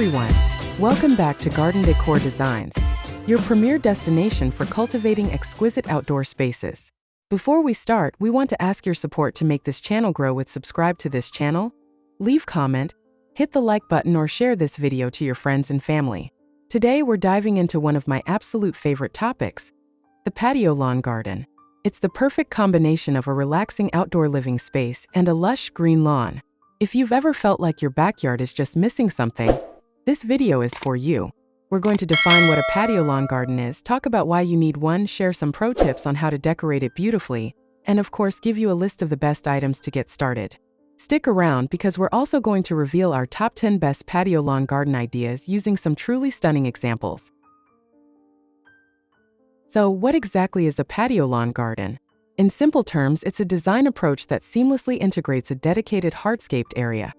everyone! Welcome back to Garden Decor Designs, your premier destination for cultivating exquisite outdoor spaces. Before we start, we want to ask your support to make this channel grow with subscribe to this channel, leave comment, hit the like button or share this video to your friends and family. Today we're diving into one of my absolute favorite topics, the patio lawn garden. It's the perfect combination of a relaxing outdoor living space and a lush green lawn. If you've ever felt like your backyard is just missing something, this video is for you. We're going to define what a patio lawn garden is, talk about why you need one, share some pro tips on how to decorate it beautifully, and of course give you a list of the best items to get started. Stick around because we're also going to reveal our top 10 best patio lawn garden ideas using some truly stunning examples. So, what exactly is a patio lawn garden? In simple terms, it's a design approach that seamlessly integrates a dedicated hardscaped area,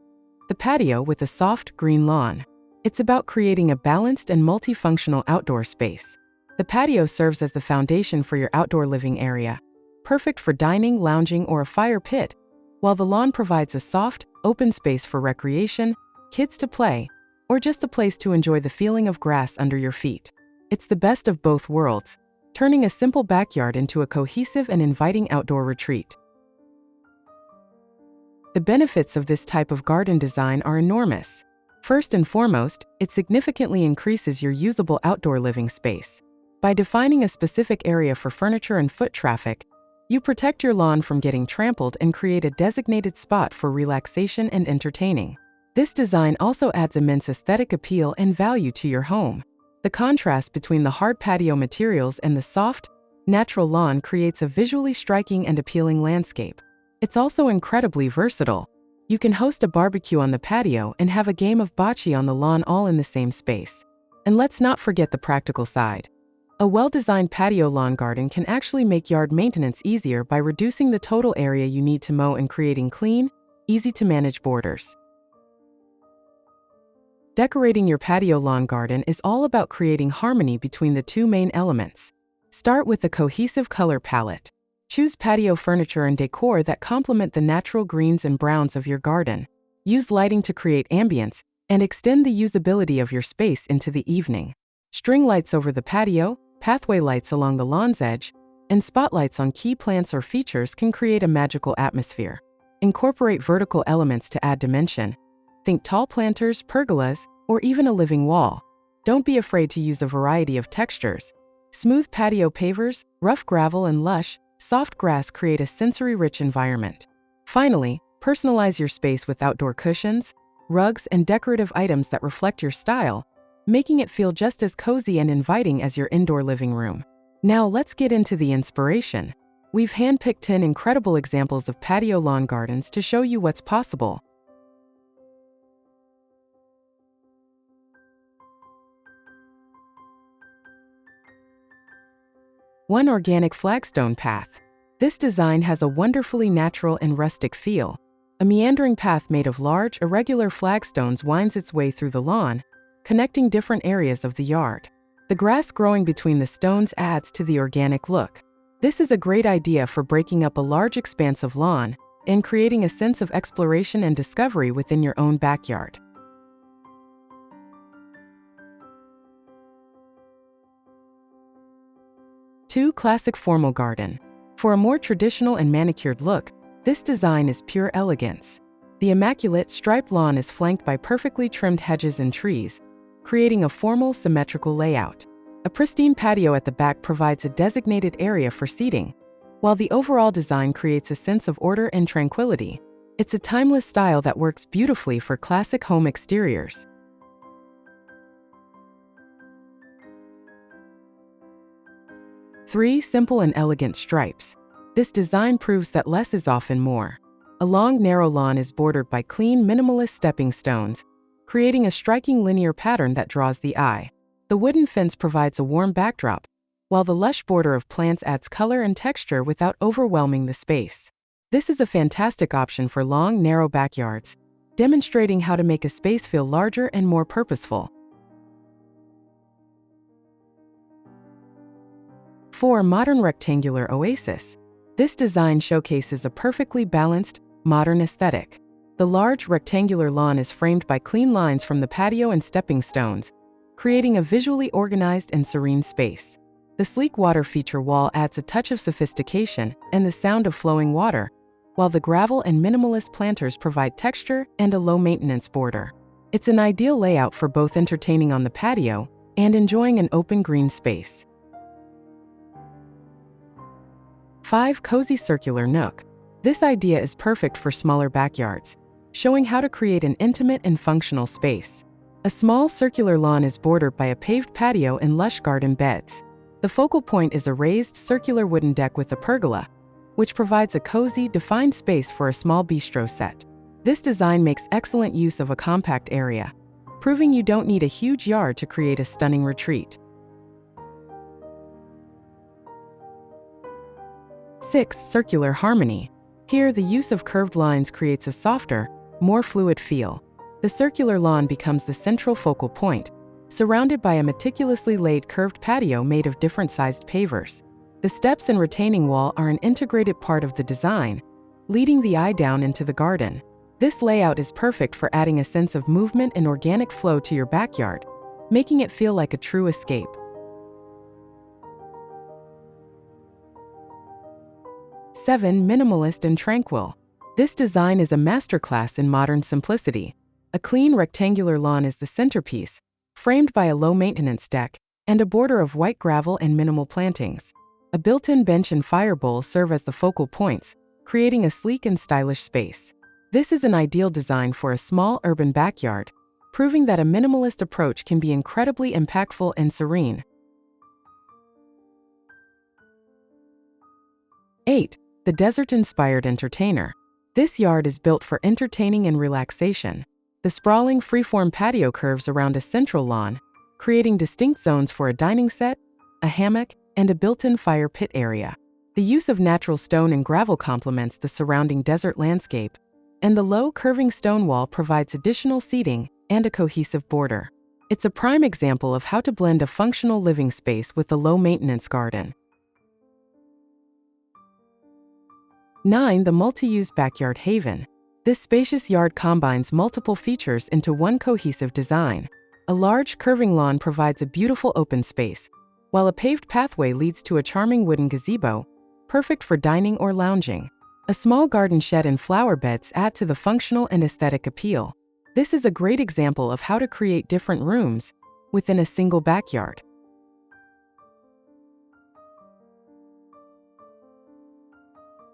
the patio, with a soft green lawn. It's about creating a balanced and multifunctional outdoor space. The patio serves as the foundation for your outdoor living area, perfect for dining, lounging, or a fire pit, while the lawn provides a soft, open space for recreation, kids to play, or just a place to enjoy the feeling of grass under your feet. It's the best of both worlds, turning a simple backyard into a cohesive and inviting outdoor retreat. The benefits of this type of garden design are enormous. First and foremost, it significantly increases your usable outdoor living space. By defining a specific area for furniture and foot traffic, you protect your lawn from getting trampled and create a designated spot for relaxation and entertaining. This design also adds immense aesthetic appeal and value to your home. The contrast between the hard patio materials and the soft, natural lawn creates a visually striking and appealing landscape. It's also incredibly versatile. You can host a barbecue on the patio and have a game of bocce on the lawn, all in the same space. And let's not forget the practical side. A well-designed patio lawn garden can actually make yard maintenance easier by reducing the total area you need to mow and creating clean, easy-to-manage borders. Decorating your patio lawn garden is all about creating harmony between the two main elements. Start with a cohesive color palette. Choose patio furniture and decor that complement the natural greens and browns of your garden. Use lighting to create ambience and extend the usability of your space into the evening. String lights over the patio, pathway lights along the lawn's edge, and spotlights on key plants or features can create a magical atmosphere. Incorporate vertical elements to add dimension. Think tall planters, pergolas, or even a living wall. Don't be afraid to use a variety of textures. Smooth patio pavers, rough gravel, and lush, soft grass create a sensory-rich environment. Finally, personalize your space with outdoor cushions, rugs, and decorative items that reflect your style, making it feel just as cozy and inviting as your indoor living room. Now let's get into the inspiration. We've handpicked 10 incredible examples of patio lawn gardens to show you what's possible. One, organic flagstone path. This design has a wonderfully natural and rustic feel. A meandering path made of large, irregular flagstones winds its way through the lawn, connecting different areas of the yard. The grass growing between the stones adds to the organic look. This is a great idea for breaking up a large expanse of lawn and creating a sense of exploration and discovery within your own backyard. 2. Classic formal garden. For a more traditional and manicured look, this design is pure elegance. The immaculate striped lawn is flanked by perfectly trimmed hedges and trees, creating a formal, symmetrical layout. A pristine patio at the back provides a designated area for seating, while the overall design creates a sense of order and tranquility. It's a timeless style that works beautifully for classic home exteriors. 3. Simple and elegant stripes. This design proves that less is often more. A long, narrow lawn is bordered by clean, minimalist stepping stones, creating a striking linear pattern that draws the eye. The wooden fence provides a warm backdrop, while the lush border of plants adds color and texture without overwhelming the space. This is a fantastic option for long, narrow backyards, demonstrating how to make a space feel larger and more purposeful. 4. Modern rectangular oasis. This design showcases a perfectly balanced, modern aesthetic. The large rectangular lawn is framed by clean lines from the patio and stepping stones, creating a visually organized and serene space. The sleek water feature wall adds a touch of sophistication and the sound of flowing water, while the gravel and minimalist planters provide texture and a low-maintenance border. It's an ideal layout for both entertaining on the patio and enjoying an open green space. 5. Cozy circular nook. This idea is perfect for smaller backyards, showing how to create an intimate and functional space. A small circular lawn is bordered by a paved patio and lush garden beds. The focal point is a raised circular wooden deck with a pergola, which provides a cozy, defined space for a small bistro set. This design makes excellent use of a compact area, proving you don't need a huge yard to create a stunning retreat. 6. Circular harmony. Here, the use of curved lines creates a softer, more fluid feel. The circular lawn becomes the central focal point, surrounded by a meticulously laid curved patio made of different-sized pavers. The steps and retaining wall are an integrated part of the design, leading the eye down into the garden. This layout is perfect for adding a sense of movement and organic flow to your backyard, making it feel like a true escape. 7. Minimalist and tranquil. This design is a masterclass in modern simplicity. A clean rectangular lawn is the centerpiece, framed by a low-maintenance deck and a border of white gravel and minimal plantings. A built-in bench and fire bowl serve as the focal points, creating a sleek and stylish space. This is an ideal design for a small urban backyard, proving that a minimalist approach can be incredibly impactful and serene. 8. The desert-inspired entertainer. This yard is built for entertaining and relaxation. The sprawling freeform patio curves around a central lawn, creating distinct zones for a dining set, a hammock, and a built-in fire pit area. The use of natural stone and gravel complements the surrounding desert landscape, and the low, curving stone wall provides additional seating and a cohesive border. It's a prime example of how to blend a functional living space with a low-maintenance garden. 9. The multi-use backyard haven. This spacious yard combines multiple features into one cohesive design. A large, curving lawn provides a beautiful open space, while a paved pathway leads to a charming wooden gazebo, perfect for dining or lounging. A small garden shed and flower beds add to the functional and aesthetic appeal. This is a great example of how to create different rooms within a single backyard.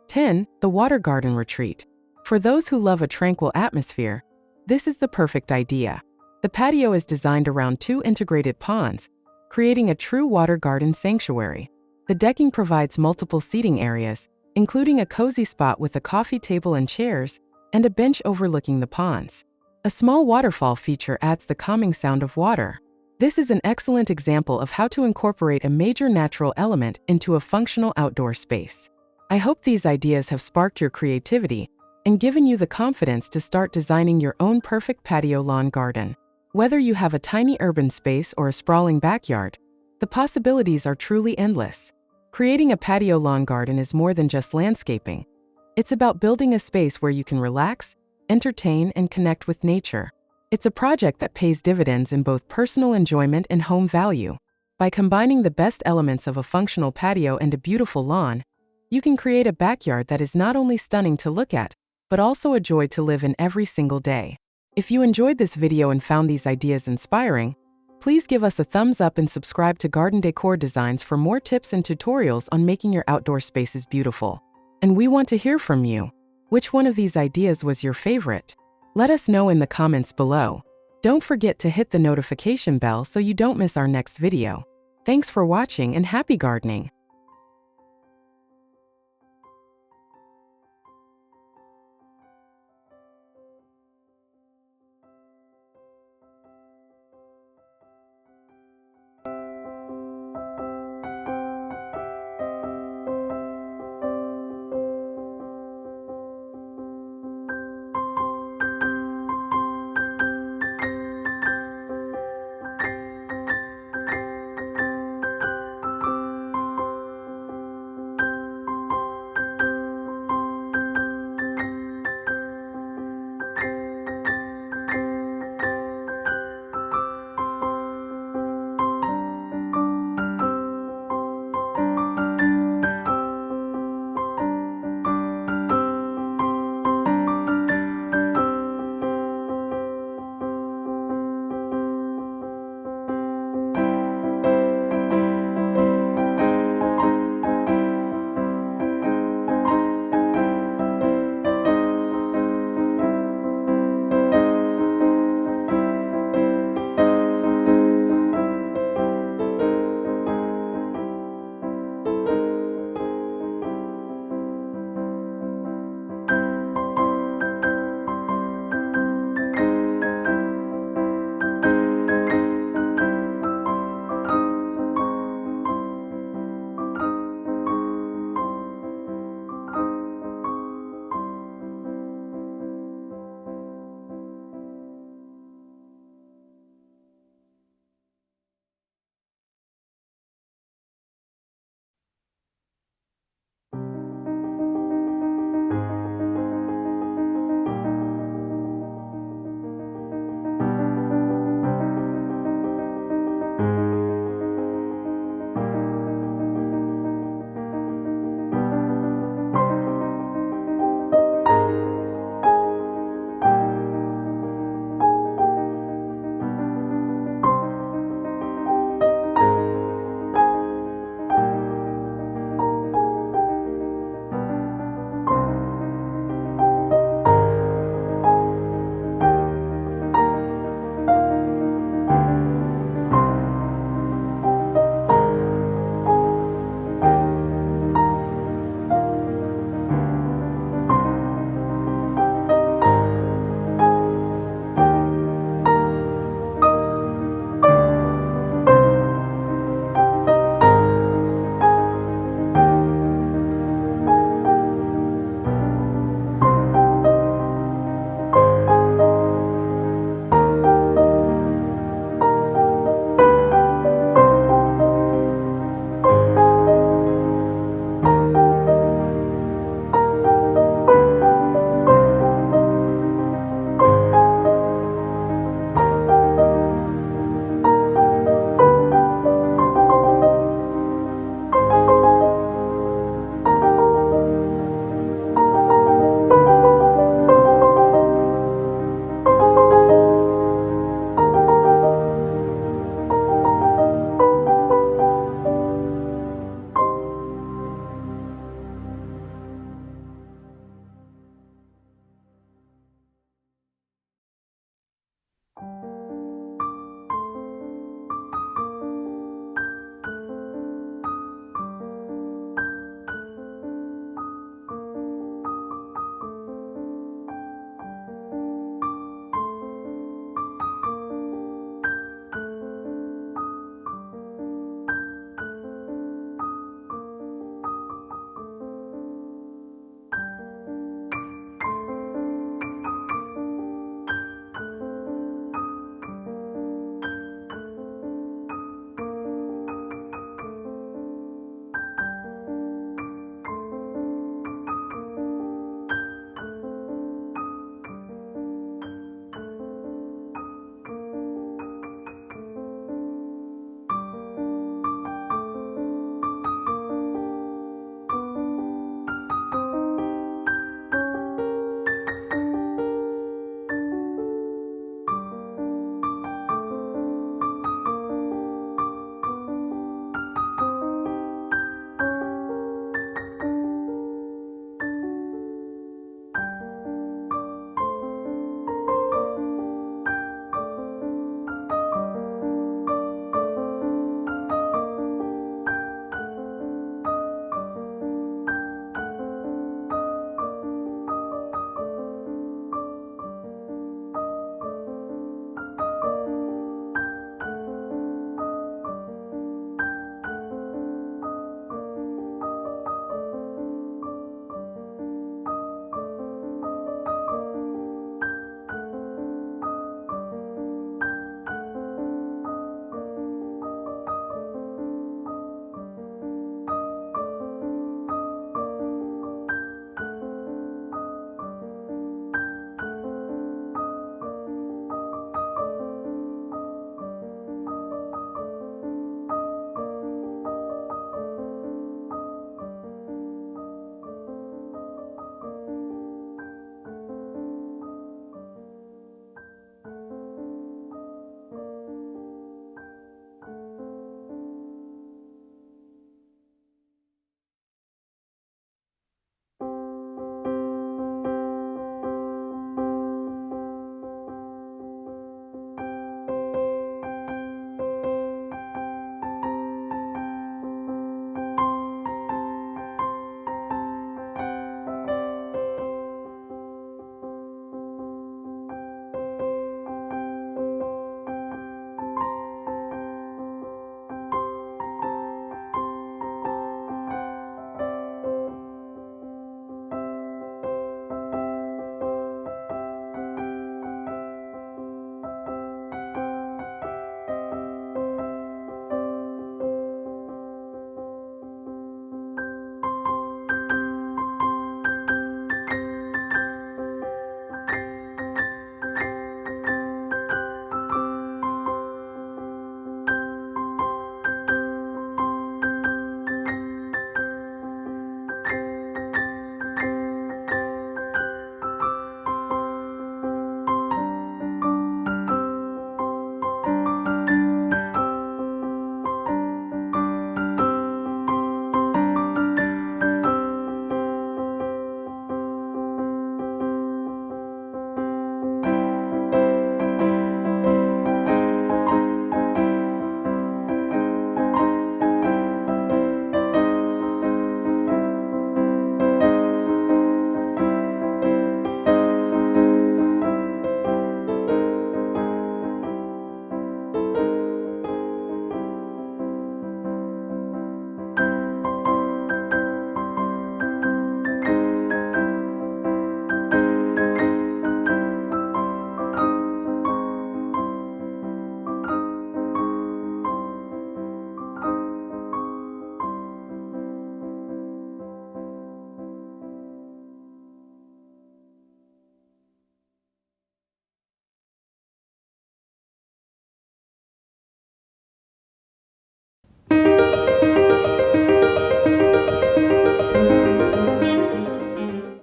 10. The water garden retreat. For those who love a tranquil atmosphere, this is the perfect idea. The patio is designed around 2 integrated ponds, creating a true water garden sanctuary. The decking provides multiple seating areas, including a cozy spot with a coffee table and chairs, and a bench overlooking the ponds. A small waterfall feature adds the calming sound of water. This is an excellent example of how to incorporate a major natural element into a functional outdoor space. I hope these ideas have sparked your creativity and given you the confidence to start designing your own perfect patio lawn garden. Whether you have a tiny urban space or a sprawling backyard, the possibilities are truly endless. Creating a patio lawn garden is more than just landscaping. It's about building a space where you can relax, entertain, and connect with nature. It's a project that pays dividends in both personal enjoyment and home value. By combining the best elements of a functional patio and a beautiful lawn, you can create a backyard that is not only stunning to look at, but also a joy to live in every single day. If you enjoyed this video and found these ideas inspiring, please give us a thumbs up and subscribe to Garden Decor Designs for more tips and tutorials on making your outdoor spaces beautiful. And we want to hear from you. Which one of these ideas was your favorite? Let us know in the comments below. Don't forget to hit the notification bell so you don't miss our next video. Thanks for watching and happy gardening!